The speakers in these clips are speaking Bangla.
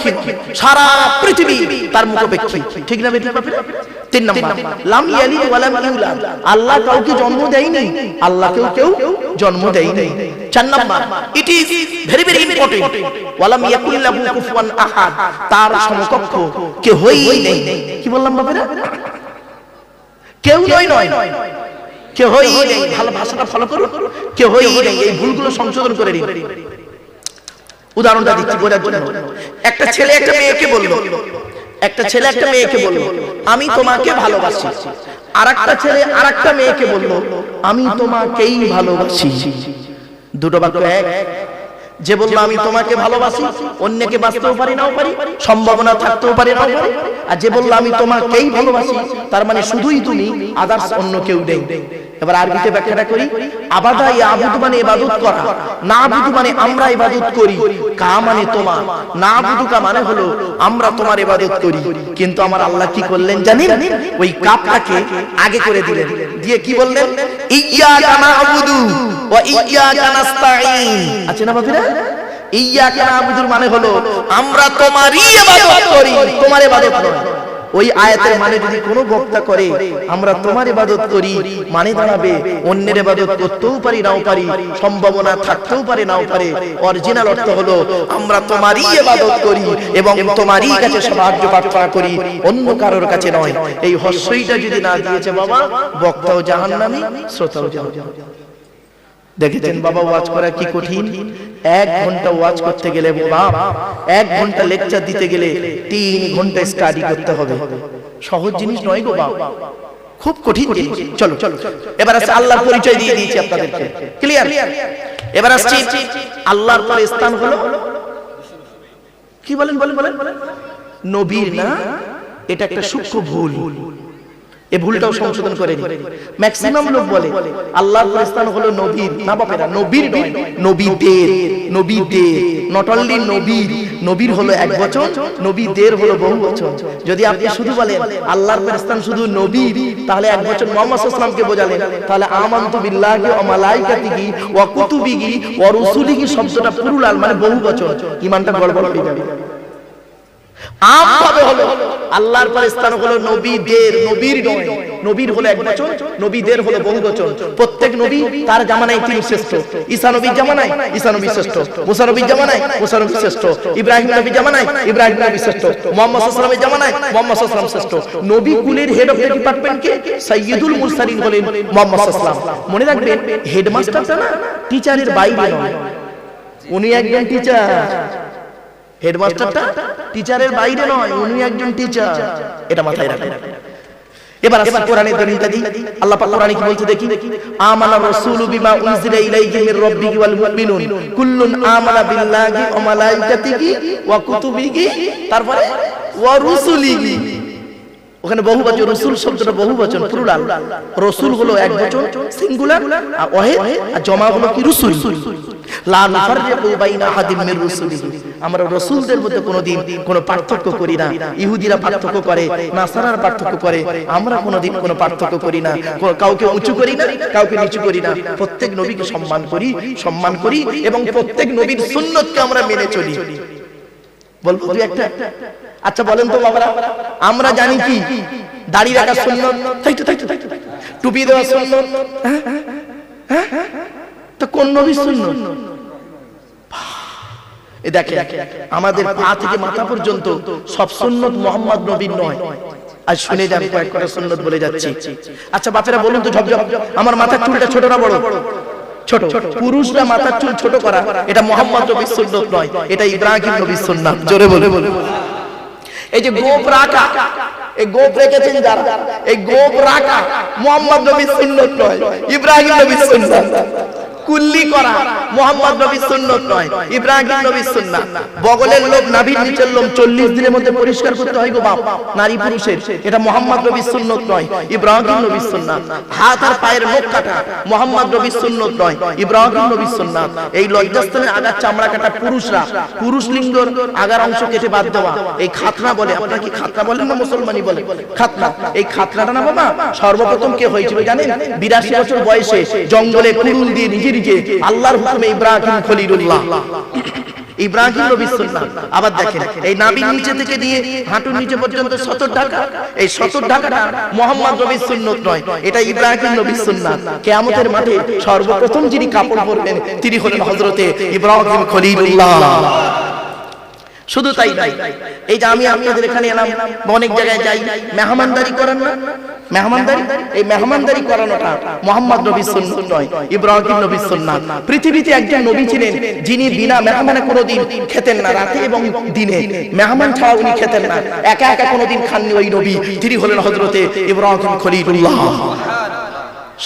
মুখাপেক্ষী, সারা পৃথিবী তার মুখাপেক্ষী, ঠিক না বেঠিক বাপেরা? 3 নাম্বার, লাম ইয়ালিদ ওয়া লাম ইউলাদ, আল্লাহ কাউকে জন্ম দেয়নি, আল্লাহকেও কেউ জন্ম দেয়নি। 4 number, it is very very important, ওয়া লাম ইয়াকুল লাহু কুফুয়ান আহাদ, তার সমকক্ষ কেউই নেই। কি বললাম বাপেরা? কেউ নয়, কেউই নেই। ভালো ভাষাটা ফলো করুন, কেউই নেই। এই ভুলগুলো সংশোধন করে নিন। উদাহরণটা দিচ্ছি বোঝার জন্য। একটা ছেলে একটা মেয়েকে বলল, আমি তোমাকে ভালোবাসি। আরেকটা ছেলে আরেকটা মেয়েকে বলল, আমি তোমাকেই ভালোবাসি। দুটো বাক্য এক। যে বলল আমি তোমাকে ভালোবাসি, অন্যকে বাঁচতেও পারি নাও পারি, সম্ভাবনা থাকতেও পারে নাও পারে। আর যে বলল আমি তোমাকেই ভালোবাসি, তার মানে শুধুই তুমি, আদার্স অন্য কেউ নেই। এবার আরবিতে ব্যাখ্যাটা করি। আবাদা ইয়াবুদু মানে ইবাদত করা, নাবুদু মানে আমরা ইবাদত করি, কা মানে তোমার, নাবুদুকা মানে হলো আমরা তোমার ইবাদত করি। কিন্তু আমার আল্লাহ কি করলেন জানেন? ওই কাফটাকে আগে করে দিলেন, দিয়ে কি বললেন? ইয়্যাকা না'বুদু ওয়া ইয়্যাকা নাস্তাঈন। আছে না বাবারা? ইয়্যাকা না'বুদুর মানে হলো আমরা তোমারই ইবাদত করি, তোমার ইবাদত নয়। ওই আয়াতের মানে যদি কোনো বক্তা করে আমরা তোমার ইবাদত করি, মানে দাঁড়াবে অন্যের ইবাদত করতেও পারি নাও পারি, সম্ভাবনা থাকতেও পারে নাও পারে। অরিজিনাল অর্থ হলো আমরা তোমারই ইবাদত করি এবং তোমারই কাছে সাহায্য প্রার্থনা করি, অন্য কারোর কাছে নয়। এই হস্যইটা যদি না দিয়েছে বাবা, বক্তাও জাহান্নামী, শ্রোতাও জাহান্নামী। দেখেছেন বাবা, ওয়াজ করা কি কঠিন। 1 ঘন্টা ওয়াজ করতে গেলে বাবা, 1 ঘন্টা লেকচার দিতে গেলে 3 ঘন্টা স্টাডি করতে হবে। সহজ জিনিস নয় গো বাবা, খুব কঠিন জিনিস। চলো এবার আসছে আল্লাহর পরিচয় দিয়ে দিয়েছি আপনাদেরকে, ক্লিয়ার? এবার আসছি আল্লাহর পরে স্থান হলো কি বলেন নবীর না? এটা একটা সূক্ষ্ম ভুল। এই ভুলটাও সংশোধন করে দিন। ম্যাক্সিমাম লোক বলে আল্লাহর স্থান হলো নবীর, না বাপেরা, নবীর নয়, নবীদের। নট অনলি নবীর হলো এক বচন, নবীদের হলো বহু বচন। যদি আপনি শুধু বলেন আল্লাহর স্থান শুধু নবীর, তাহলে এক বচন মুহাম্মদ সাল্লাল্লাহু আলাইহি ওয়াসাল্লামকে বোঝালেন। তাহলে আমানতু বিল্লাহি ওয়া মালাইকাতিহি ওয়া কুতুবিহি ওয়া রুসুলিহি শব্দটা প্লুরাল, মানে বহু বচন। ঈমানটা গড়বড় হয়ে যাবে। আমভাবে হলো আল্লাহর পরে স্থান হলো নবীদের, নবীর নয়। নবীর হলো এক বচন, নবীদের হলো বহু বচন। প্রত্যেক নবী তার জামানায় তিনি শ্রেষ্ঠ। ঈসা নবীর জামানায় ঈসা নবী শ্রেষ্ঠ, মুসা নবীর জামানায় মুসা নবী শ্রেষ্ঠ, ইব্রাহিম নবীর জামানায় ইব্রাহিম নবী শ্রেষ্ঠ, মুহাম্মদ সাল্লাল্লাহু আলাইহি ওয়াসাল্লামের জামানায় মুহাম্মদ সাল্লাল্লাহু আলাইহি ওয়াসাল্লাম শ্রেষ্ঠ। নবী কুলের হেড অফ দ্য ডিপার্টমেন্ট কে? সাইয়্যিদুল মুরসালিন হলেন মুহাম্মদ সাল্লাল্লাহু আলাইহি ওয়াসাল্লাম। মনে রাখবেন, হেডমাস্টারটা না টিচারের বাইরে নয়, উনি একজন টিচার। হেডমাস্টারটা টিচারের বাইরে নয়, উনি একজন টিচার। এটা মাথায় রাখবেন। এবার আসলে কোরআনের দলিলটা দিই। আল্লাহ পাক কোরআনে কি বলছে দেখি। আমানা রাসূলু বিমা উনজিলা ইলাইহি মির রাব্বিহি ওয়াল মুমিনুন কুল্লুন আমানা বিল্লাহি ওয়া মালাইকাতিহি ওয়া কুতুবিহি, তারপরে ওয়া রুসুলিহি। ওখানে বহু বচন, রাসূল শব্দটা বহু বচন, প্লুরাল। রাসূল হলো এক বচন সিঙ্গুলার, আর ওয়াহিদ আর জমা হলো কি রুসুল। লা নুফাররিকু বাইনা আহাদিম মির রুসুলিহি, আমরা রাসূলদের মধ্যে কোনোদিন কোনো পার্থক্য করি না। ইহুদিরা পার্থক্য করে, নাসারারা পার্থক্য করে, আমরা কোনোদিন কোনো পার্থক্য করি না। কাউকে উঁচু করি না, কাউকে নিচু করি না। প্রত্যেক নবীকে সম্মান করি এবং প্রত্যেক নবীর সুন্নতকে আমরা মেনে চলি। বলবো দুই একটা? আচ্ছা বলেন তো বাবারা, আমরা জানি কি দাড়ি রাখা সুন্নত, তাই তো? টুপি দেওয়া সুন্নত, তো কোন নবীর সুন্নত? এই দেখেন, আমাদের পা থেকে মাথা পর্যন্ত সব সুন্নত মুহাম্মদ নবীর নয়। আজ শুনে যান, কয়েক কটা সুন্নত বলে যাচ্ছি। আচ্ছা বাপেরা বলুন তো, ঝপঝপ আমার মাথার চুলটা ছোট না বড়? ছোট। পুরুষরা মাথার চুল ছোট করা এটা মুহাম্মদ নবীর সুন্নত নয়, এটা ইব্রাহিম নবীর সুন্নাত। জোরে বলে। এই যে গোপ রাখা, এই গোপ রেখেছেন যারা, এই গোপ রাখা মুহাম্মদ নবীর সুন্নত নয়, ইব্রাহিম নবীর সুন্নাত। কুল্লি করা মুহাম্মদ নবীর সুন্নাত নয়, ইব্রাহিম নবীর সুন্নাত। বগলের লোম, নাভির নিচের লোম 40 দিনের মধ্যে পরিষ্কার করতে হয় গো বাপ, নারী পুরুষের। এটা মুহাম্মদ নবীর সুন্নাত নয়, ইব্রাহিম নবীর সুন্নাত। হাত আর পায়ের নখ কাটা মুহাম্মদ নবীর সুন্নাত নয়, ইব্রাহিম নবীর সুন্নাত। এই লজ্জাস্থানের আগার চামড়া কাটা পুরুষরা, পুরুষ লিঙ্গের আগার অংশ কেটে বাদ দেওয়া, এই খাতনা বলে। আপনারা কি খাতনা বলেন না মুসলমানি বলে? খাতনা। এই খাতনাটা না বাবা সর্বপ্রথম কে হয়েছিল জানেন? 82 বছর বয়সে জঙ্গলে কুড়ুল দিয়ে নিজে আল্লাহর হুকুমে ইব্রাহিম খলিলুল্লাহ ইব্রাহিম নবীর সুন্নাত। আবার দেখেন এই নাভির নিচে থেকে নিয়ে হাঁটুর নিচে পর্যন্ত সতর ঢাকা, এই সতর ঢাকাটা মুহাম্মদ নবীর সুন্নাত নয়, এটা ইব্রাহিম নবীর সুন্নাত। কিয়ামতের মাঠে সর্বপ্রথম যিনি কাপড় পরবেন তিনি হলেন হযরতে ইব্রাহিম খলিলুল্লাহ। শুধু তাই নয়, এই যে আমি আপনাদের এখানে এলাম, অনেক জায়গায় যাই, মেহমানদারি করেন না, মেহমানদারি, এই মেহমানদারি করানোটা মুহাম্মদ নবীর সুন্নাত নয়, ইব্রাহিম নবীর সুন্নাত। পৃথিবীতে একজন নবী ছিলেন যিনি বিনা মেহমানে কোনোদিন খেতেন না, রাতে এবং দিনে মেহমান ছাড়া উনি খেতেন না, একা একা কোনোদিন খাননি ওই নবী, তিনি হলেন হযরতে ইব্রাহিম খলিলুল্লাহ।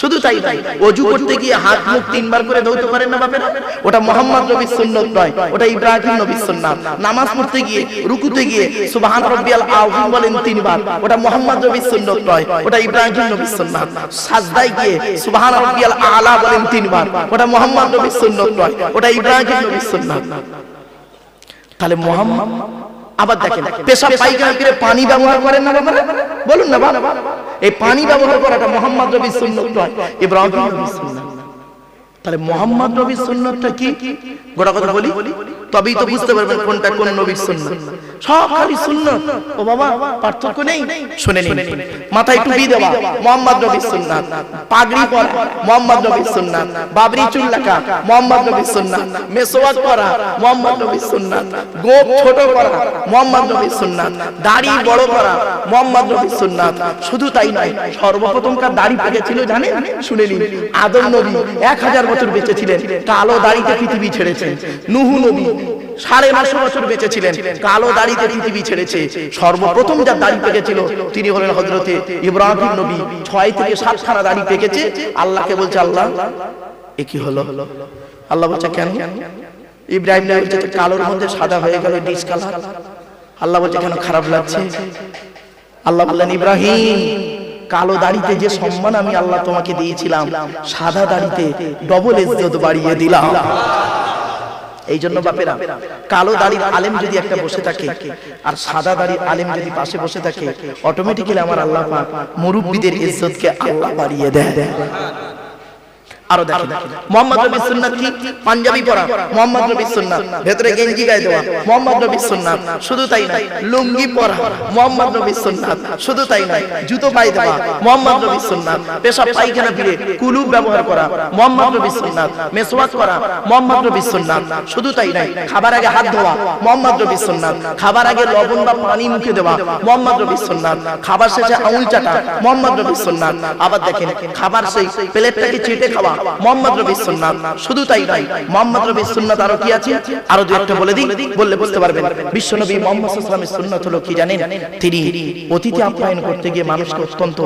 শুধু তাই নয়, ওযু করতে গিয়ে হাত মুখ তিনবার করে ধৌত করেন না বাপেরা, ওটা মুহাম্মদ নবীর সুন্নাত নয়, ওটা ইব্রাহিম নবীর সুন্নাত। নামাজ পড়তে গিয়ে রুকুতে গিয়ে সুবহান রাব্বিয়াল আযীম বলেন তিনবার, ওটা মুহাম্মদ নবীর সুন্নাত নয়, ওটা ইব্রাহিম নবীর সুন্নাত। সাজদায় গিয়ে সুবহান রাব্বিয়াল আলা বলেন তিনবার, ওটা মুহাম্মদ নবীর সুন্নাত নয়, ওটা ইব্রাহিম নবীর সুন্নাত। তাহলে মুহাম্মদ, আবার দেখেন পেশাব পায়খানা করে পানি ব্যবহার করেন না বাবা, বলুন না বাবা, এই পানি ব্যবহার করাটা মুহাম্মদ নবীর সুন্নাত নয়, ইব্রাহিম নবীর সুন্নাত। তাহলে মুহাম্মদ নবীর সুন্নাতটা কি গোটা কথা বলি, তবেই তো বুঝতে পারবেন কোনটা কোন নবীর সুন্নাত। সব খালি সুন্নাত, ও বাবা পার্থক্য নেই। শুনে নিন, মাথায় টুপি দেওয়া মুহাম্মদ নবীর সুন্নাত, পাগড়ি পরা মুহাম্মদ নবীর সুন্নাত, বাবরি চুল রাখা মুহাম্মদ নবীর সুন্নাত, মেসওয়াক করা মুহাম্মদ নবীর সুন্নাত, গোঁফ ছোট করা মুহাম্মদ নবীর সুন্নাত, দাড়ি বড় করা মুহাম্মদ নবীর সুন্নাত। শুধু তাই নয়, সর্বপ্রথমকার দাড়ি পেকেছিল জানেন? শুনে নিন, আদম নবী 1000 বছর বেঁচে ছিলেন, কালো দাড়িতে পৃথিবী ছেড়েছেন। নূহ নবী 950 বছর বেঁচে ছিলেন, কালো দাড়িতে পৃথিবী ছেড়েছে। সর্বপ্রথম যার দাড়ি পেকেছিল তিনি হলেন হযরতে ইব্রাহিম নবী। 6 থেকে 7 খানা দাড়ি পেকেছে। আল্লাহকে বলছে, আল্লাহ এ কি হলো? আল্লাহ বলছে কেন? ইব্রাহিম নবী বলছে কালোর মধ্যে সাদা হয়ে গেল, ডিস কালার। আল্লাহ বলছে কেন, খারাপ লাগছে? আল্লাহ বললেন, ইব্রাহিম কালো দাড়িতে যে সম্মান আমি আল্লাহ তোমাকে দিয়েছিলাম, সাদা দাড়িতে ডবল ইজ্জত বাড়িয়ে দিলাম। এই জন্য বাপেরা, কালো দাড়ির আলেম যদি একটা বসে থাকে আর সাদা দাড়ির আলেম যদি পাশে বসে থাকে, অটোমেটিক্যালি আমার আল্লাহ পাক মুরব্বিদের ইজ্জতকে আল্লাহ বাড়িয়ে দেয়। আরো দেখেন মুহাম্মদ নবীর সুন্নাত কি? পাঞ্জাবি পরা মুহাম্মদ নবীর সুন্নাত, ভেতরে গেঞ্জি গায়ে দেওয়া মুহাম্মদ নবীর সুন্নাত। শুধু তাই নয়, লুঙ্গি পরা মুহাম্মদ নবীর সুন্নাত। শুধু তাই নয়, জুতো পায়ে দেওয়া মুহাম্মদ নবীর সুন্নাত। পেশাব পায়খানা ফিরে কুলুপ ব্যবহার করা মুহাম্মদ নবীর সুন্নাত। মেসওয়াক করা মুহাম্মদ নবীর সুন্নাত। শুধু তাই নয়, খাবার আগে হাত ধোয়া মুহাম্মদ নবীর সুন্নাত। খাবার আগে লবণ বা পানি মুখে দেওয়া মুহাম্মদ নবীর সুন্নাত। খাবার শেষে আঙুল চাটা মুহাম্মদ নবীর সুন্নাত। আবার দেখেন, খাবার সেই প্লেটটাকে চেটে খাওয়া মুহাম্মদ নবীর সুন্নাত। শুধু তাই নয়, মুহাম্মদ নবীর সুন্নাত আরো কি আছে? আরো দুই একটা বলে দিই, বললে বুঝতে পারবেন। বিশ্ব নবী মুহাম্মদ সাল্লাল্লাহু আলাইহি ওয়াসাল্লামের সুন্নাত হলো কি জানেন? তিনি অতিথি আপ্যায়ন করতে গিয়ে মানুষকে অত্যন্ত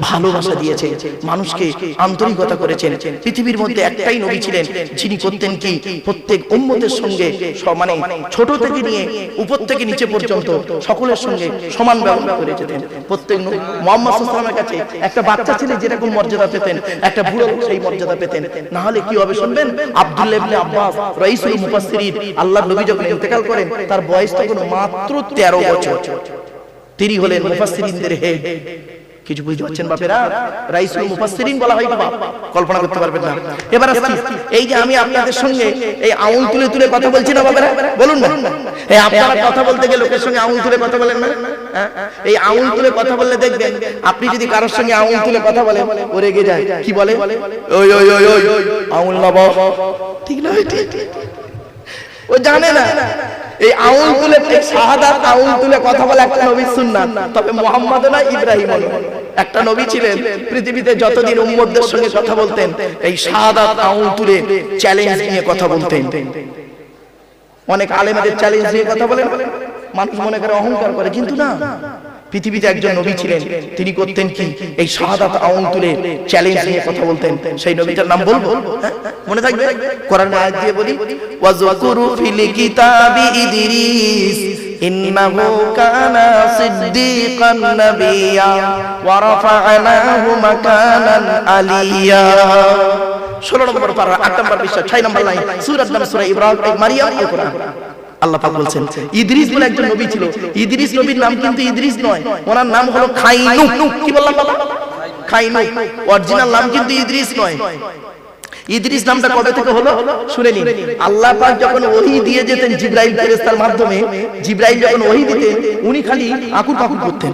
ভালোবাসা দিয়েছেন, মানুষকে আন্তরিকতা করেছেন। পৃথিবীর মধ্যে একটাই নবী ছিলেন যিনি করতেন কি, প্রত্যেক উম্মতের সঙ্গে মানে ছোট থেকে নিয়ে উপর থেকে নিচে পর্যন্ত সকলের সঙ্গে সমান ব্যবহার করে যেতেন। প্রত্যেক মুহাম্মদ সাল্লাল্লাহু আলাইহি ওয়াসাল্লামের কাছে একটা বাচ্চা ছেলে যেরকম মর্যাদা পেতেন, একটা বুড়ো সেই মর্যাদা পেতেন। না হলে কি হবে শুনবেন? আব্দুল্লাহ ইবনে আব্বাস রাইসুল মুফাসসিরিন, আল্লাহর নবী যখন ইন্তেকাল করেন তার বয়স তখন মাত্র 13 বছর। তিনি হলেন মুফাসসিরিনদের হেড। কিছু বুঝতে পারছেন বাপেরা? রাইসুল মুফাসসিরিন বলা হয় বাবা, কল্পনা করতে পারবেন না। এবার আসি, এই যে আমি আপনাদের সঙ্গে এই আঙুল তুলে তুলে কথা বলছি না বাপেরা, বলুন না, এই আপনারা কথা বলতে গিয়ে লোকের সঙ্গে আঙুল তুলে কথা বলেন না? এই আঙুল তুলে কথা বললে দেখবেন, আপনি যদি কারোর সঙ্গে আঙুল তুলে কথা বলেন ও রেগে যায়। কি বলে? ওই ওই ওই ওই আঙুল না বাবা, ঠিক না? ঠিক, ও জানে না এই আঙুল তুলে, ঠিক শাহাদাত আঙুল তুলে কথা বলে একটা নবীর সুন্নাত। তবে মুহাম্মদ না ইব্রাহিম একটা নবী ছিলেন, পৃথিবীতে যতদিন উম্মতদের সঙ্গে কথা বলতেন এই শাহাদাত আঙুল তুলে চ্যালেঞ্জ নিয়ে কথা বলতেন। অনেক আলেমদের চ্যালেঞ্জ নিয়ে কথা বলেন, মানুষ মনে করে অহংকার করে, কিন্তু না, পৃথিবীতে একজন নবী ছিলেন, তিনি করতেন কি, এই শাহাদাত আঙুল তুলে চ্যালেঞ্জ নিয়ে কথা বলতেন। সেই নবীটার নাম বলবো, মনে থাকবে? কোরআনের আয়াত দিয়ে বলি, ওয়াযকুরু ফিল কিতাবি ইদরিস ইন্নাহু কানা সিদ্দীকান নাবিয়্যা ওয়া রাফা'নাহু মাকানান আলিয়্যা। 16 নম্বর পারা, 8 নম্বর পৃষ্ঠা, 6 নম্বর লাইন, সূরার নাম সূরা ইব্রাহিম, মারিয়াম, কোরআন। আল্লাহ পাক বলছেন ইদ্রিস বলে একজন নবী ছিল। ইদ্রিস নবীর নাম কিন্তু ইদ্রিস নয়, ওনার নাম হলো খাইনু। কি বললাম বাবা? খাইনু। অরিজিনাল নাম কিন্তু ইদ্রিস নয়। ইদ্রিস নামটা কবে থেকে হলো শুনে নিন। আল্লাহ পাক যখন ওহী দিয়ে যেতেন জিবরাইল ফেরেশতার মাধ্যমে, জিবরাইল যখন ওহী দিতেন উনি খালি আকুর পাকুর করতেন,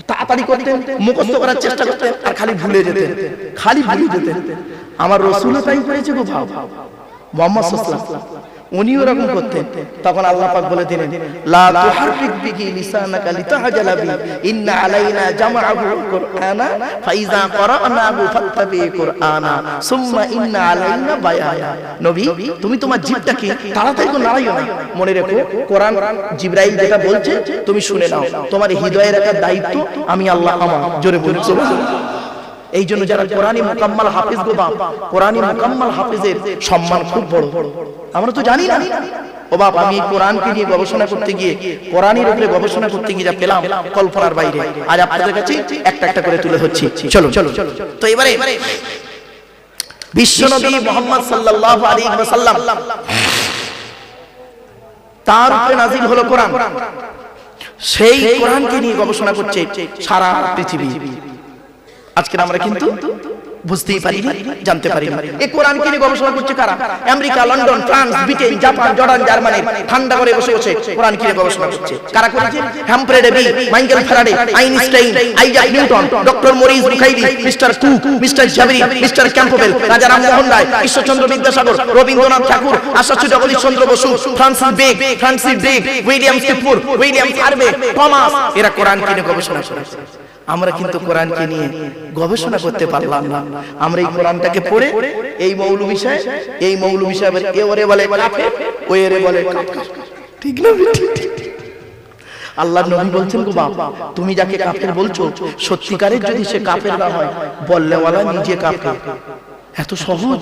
তাড়াতাড়ি করতেন, মুখস্থ করার চেষ্টা করতেন আর খালি ভুলে যেতেন, খালি ভুলে যেতেন। আমার রাসূলও তাই করেছে গো ভাও, মুহাম্মদ সাল্লাল্লাহু আলাইহি ওয়াসাল্লাম উনিও এরকম করতেন। তখন আল্লাহ পাক বলে দিলেন লা তুহাররিক বিহি লিসানাকা লিতাহজালা বি ইন্না আলাইনা জামআহু কুরআনা ফাইজা ক্বারানাহু ফাত্তাবি কুরআনা সুম্মা ইন্না আলাইনা বায়ানা। নবী তুমি তোমার জিহ্বাটাকে তাড়াতাড়ি করে নাড়াইও না, মনে রেখো কোরআন জিবরাইল যেটা বলছে তুমি শুনে নাও, তোমার হৃদয়ে রাখার দায়িত্ব আমি আল্লাহ আমার। জোরে বলুন সুবহানাল্লাহ। এই জন্য যারা কোরআনী মুকাম্মাল হাফেজ গো বাপ, কোরআনী মুকাম্মাল হাফেজের সম্মান খুব বড়। আমরা তো জানি না ও বাপ, আমি কোরআনকে নিয়ে গবেষণা করতে গিয়ে, কোরআনের উপরে গবেষণা করতে গিয়ে যা পেলাম কল্পনার বাইরে, আজ আপনাদের কাছে একটা একটা করে তুলে ধরছি। চলো চলো। তো এবারে বিশ্বনবী মুহাম্মদ সাল্লাল্লাহু আলাইহি ওয়াসাল্লাম, তার উপরে নাজিল হলো কোরআন, সেই কোরআনকে নিয়ে গবেষণা করছে সারা পৃথিবী। আজকে আমরা কিন্তু বুঝতেই পারি না, জানতে পারি না এই কোরআনকে নিয়ে গবেষণা করছে কারা? America, London, France, Britain, Japan, Jordan, Germany ঠান্ডা করে বসে বসে কোরআনকে নিয়ে গবেষণা করছে। কারা করেছে? Humphry Davy, Michael Faraday, Einstein, Isaac Newton, doctor Maurice Bucaille, mister Cook, mister Jaberi, mister Campbell, Raja Rammohan Roy, Ishwarchandra Vidyasagar, Rabindranath Tagore, Acharya Jagadish Chandra Bose, Francis Beck, William স্টিফোর, উইলিয়াম হার্ভে, টমাস, এরা কোরআনকে নিয়ে গবেষণা করেছে। আমরা কিন্তু কোরআনকে নিয়ে গবেষণা করতে পারলাম না। আমরা এই কোরআনটাকে পড়ে এই মৌলবী সাহেব, এই মৌলবী সাহেবের এ ওরে বলে কাফের, ওই এরে বলে কাফের, ঠিক না? আল্লাহর নবী বলছেন গো বাবা, তুমি যাকে কাফের বলছো সত্যিকারের যদি সে কাফের না হয়, বললেওয়ালা নিজে কাফের। এত সহজ।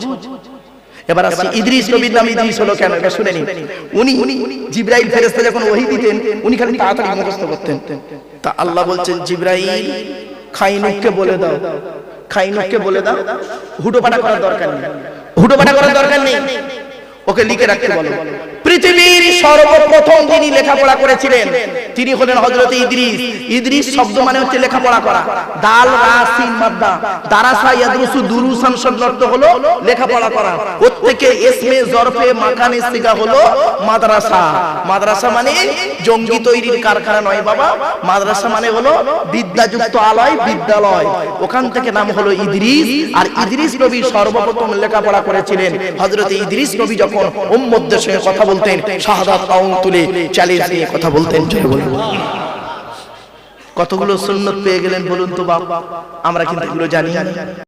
এবার আসছি ইদ্রিস নবীর নাম ইদ্রিস হলো কেন, এটা শুনে নিন। উনি জিবরাইল ফেরেশতা যখন ওহী দিতেন উনি খালি তাড়াতাড়ি মুখস্থ করতেন। তা আল্লাহ বলছেন জিবরাইল খাইনুককে বলে দাও, খাইনুককে বলে দাও হুটোপাটা করার দরকার নেই, হুটোপাটা করার দরকার নেই, ওকে লিখে রাখতে বলো। পৃথিবীর সর্বপ্রথম যিনি লেখাপড়া করেছিলেন তিনি হলেন হযরত ইদ্রিস। ইদ্রিস শব্দ মানে হচ্ছে লেখাপড়া করা, দাল রা সিন মাদ্দা, দারাসা ইয়াদরুসু দুরুসান শব্দ অর্থ হলো লেখাপড়া করা। ওর থেকে ইসমে জরফে মাকানে সিগা হলো মাদ্রাসা। মাদ্রাসা মানে জঙ্গি তৈরির কারখানা নয় বাবা, মাদ্রাসা মানে হলো বিদ্যাযুক্ত আলয়, বিদ্যালয়। ওখান থেকে নাম হলো ইদ্রিস। আর ইদ্রিস নবী সর্বপ্রথম লেখাপড়া করেছিলেন। হযরত ইদ্রিস নবী যখন উম্মতদের সঙ্গে কথা বলতেন শাহাদাত আউন তুলে চ্যালেঞ্জ নিয়ে কথা বলতেন। কতগুলো সুন্নাত পেয়ে গেলেন বলুন তো বাপ, আমরা কিন্তু এগুলো জানি না।